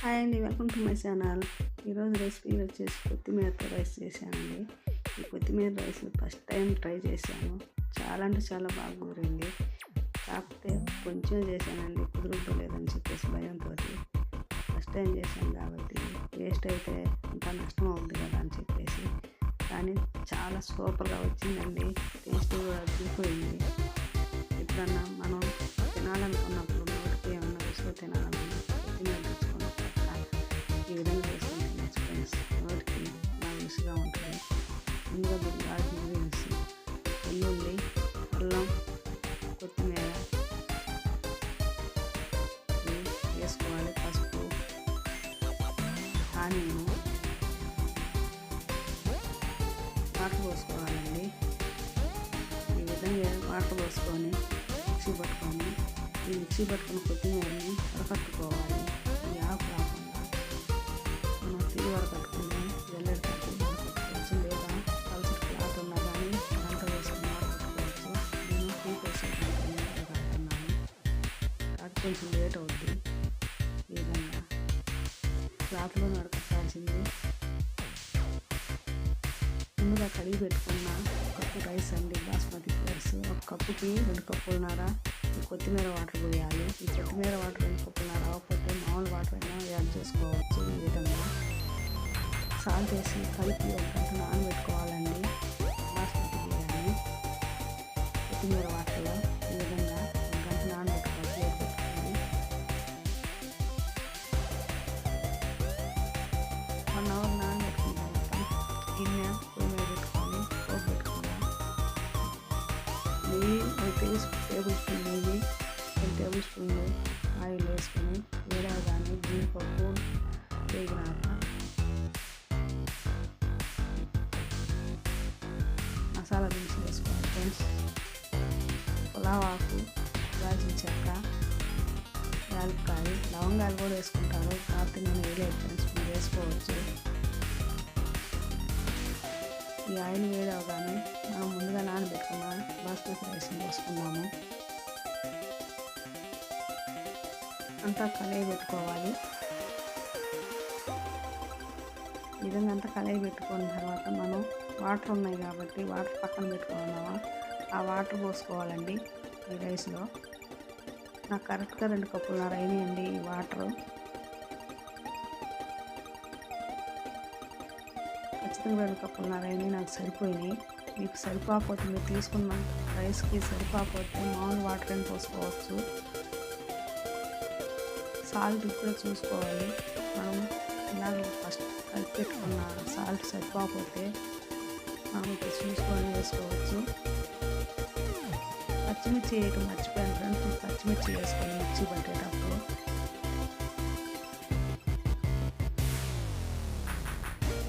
Hi అండి, welcome to my channel. ఈరోజు recipe వచ్చేసి కొత్తిమీరతో రైస్ చేశానండి. ఈ కొత్తిమీర రైస్ ఫస్ట్ టైం ట్రై చేశాను. చాలా అంటే చాలా బాగా కుదిరింది. కాకపోతే కొంచెం చేశానండి, కుదురుతో లేదని చెప్పేసి భయంతో. ఫస్ట్ టైం చేశాను కాబట్టి వేస్ట్ అయితే అంతా నష్టం అవుతుంది కదా అని చెప్పేసి. కానీ చాలా సూపర్గా వచ్చిందండి. టేస్ట్ కూడా అదిరిపోయింది. ఎప్పుడన్నా మనం తినాలనుకున్నప్పుడు నోటికి ఏమన్నా రుచిగా తినాలనుకున్నా కొత్తిమీర తెచ్చుకొని ఈ విధంగా వేసుకొని తినచ్చు ఫ్రెండ్స్. నోటికి బాగా రుచిగా ఉంటుంది. ముందుగా కావాల్సిన ఇంగ్రీడియంట్స్: వెల్లుల్లి, అల్లం, కొత్తిమీర వేసుకోవాలి. పసుపు, ఆనియన్, వాటర్ పోసుకోవాలండి. ఈ విధంగా వాటర్ పోసుకొని మిక్సీ పట్టుకొని కొత్తిమీరని వడకట్టుకోవాలి. ఈ ఆకు రాకుండా మనం తీరు వడకట్టుకుని జల్లెడ కట్టి వడకట్టుకోవచ్చు, లేదా పల్చటి క్లాత్ ఉన్నా కానీ దాంట్లో వేసుకొని వడకట్టుకోవచ్చు. నేను టీ కోసం వడకట్టుకున్నాను కాబట్టి కొంచెం లేట్ అవుద్ది. ఈ విధంగా క్లాత్లో వడకట్టాల్సింది. ముందుగా కడిగి పెట్టుకున్న కప్పు రైస్ అండి, బాస్మతి రైస్. ఒక కప్పుకి 2 కప్పులున్నర కొత్తిమీర వాటర్ పోయాలి. ఈ కొత్తిమీర వాటర్ 2 కప్పులున్నర అవ్వకపోతే మామూలు వాటర్ అయినా యాడ్ చేసుకోవచ్చు. ఈ విధంగా సాల్ట్ వేసి కలిపి ఒక గంట నానబెట్టుకోవాలండి. బాస్మతి బియ్యాన్ని కొత్తిమీర వాటర్లో ఈ విధంగా ఒక గంట నానబెట్టుకోవాలి. పెట్టుకొని 1 అవర్ నానబెట్టుకున్న తర్వాత గిన్నె పొయ్యి మీద పెట్టుకొని పోపు పెట్టుకున్నాం. నెయ్యి 1 టేబుల్ స్పూన్ నెయ్యి, 2 టేబుల్ స్పూన్లు ఆయిల్ వేసుకొని వేడగానే జీడిపప్పు వేగినాక మసాలా దినుసులు వేసుకోవాలి ఫ్రెండ్స్. పులావ్ ఆకు, దాల్చిన చెక్క, యాలక్కాయ, లవంగాలు కూడా వేసుకుంటారు. కాకపోతే నేను వేయలేదు ఫ్రెండ్స్, మీరు వేసుకోవచ్చు. ఈ ఆయిల్ వేడవగానే మనం ముందుగా నానబెట్టుకున్న బాస్మతి రైస్ని వేసుకున్నాము. అంతా కలయి పెట్టుకోవాలి. ఈ విధంగా అంతా కలయి పెట్టుకున్న తర్వాత మనం వాటర్ ఉన్నాయి కాబట్టి వాటర్ పక్కన పెట్టుకున్నామా, ఆ వాటర్ పోసుకోవాలండి ఈ రైస్లో. నాకు కరెక్ట్గా 2 కప్పులున్నర అయినాయండి ఈ వాటరు. ఖచ్చితంగా 2 కప్పులున్నర అయినాయి, నాకు సరిపోయినాయి. మీకు సరిపోకపోతే మీరు తీసుకున్న రైస్కి సరిపోకపోతే మామూలు వాటర్ అని పోసుకోవచ్చు. సాల్ట్ కూడా చూసుకోవాలి. మనం ఇలాగ ఫస్ట్ కలిపి పెట్టుకున్న సాల్ట్ సరిపోకపోతే మనం ఇప్పుడు చూసుకొని వేసుకోవచ్చు. పచ్చిమిర్చి వేయటం మర్చిపోయాను ఫ్రెండ్స్. పచ్చిమిర్చి వేసుకొని మిర్చి పట్టేటప్పుడు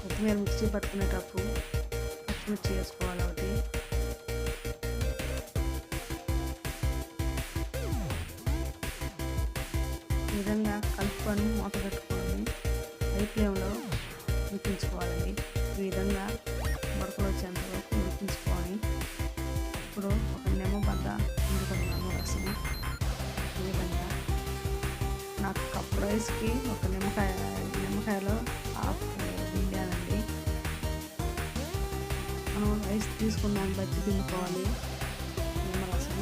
కొత్తిమీర మిక్సీ పట్టుకునేటప్పుడు పచ్చిమిర్చి వేసుకోవాలి ఒకటి. ఈ విధంగా కలుపుకొని మూత పెట్టుకొని హై ఫ్లేమ్లో ఉడికించుకోవాలండి. ఈ విధంగా ఉడకలు వచ్చేంత వరకు ఉడికించుకొని ఇప్పుడు ఒక నిమ్మబద్ద పిండుకున్నాము రసం. ఈ విధంగా నాకు కప్పు రైస్కి ఒక నిమ్మకాయలో హాఫ్ పిండానండి. మనం రైస్ తీసుకున్నాను బజ్జి పిండుకోవాలి నిమ్మరసం.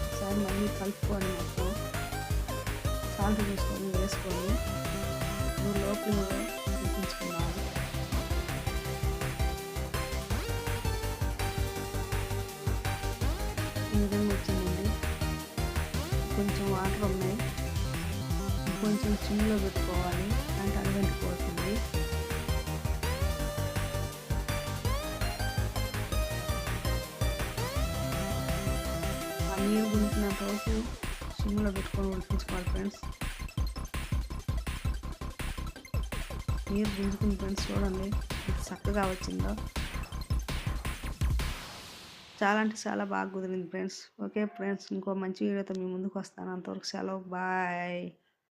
ఒకసారి మళ్ళీ కలుపుకొని మొత్తం సాల్ట్ వేసుకొని లోపల ఉడికించుకున్నాము. ఈ విధంగా వచ్చిందండి. కొంచెం వాటర్ ఉన్నాయి, కొంచెం చిమ్లో పెట్టుకోవాలి అంటే అడగంటిపోతుంది. ఆ నీరు గుంటున్నంత వరకు సిమ్లో పెట్టుకొని ఉడికించుకోవాలి ఫ్రెండ్స్. నీరు గుంజుకుని ఫ్రెండ్స్ చూడండి ఎంత చక్కగా వచ్చిందో. చాలా అంటే చాలా బాగా కుదిరింది ఫ్రెండ్స్. ఓకే ఫ్రెండ్స్, ఇంకో మంచి వీడియోతో మీ ముందుకు వస్తాను. అంతవరకు సెలవు, బాయ్.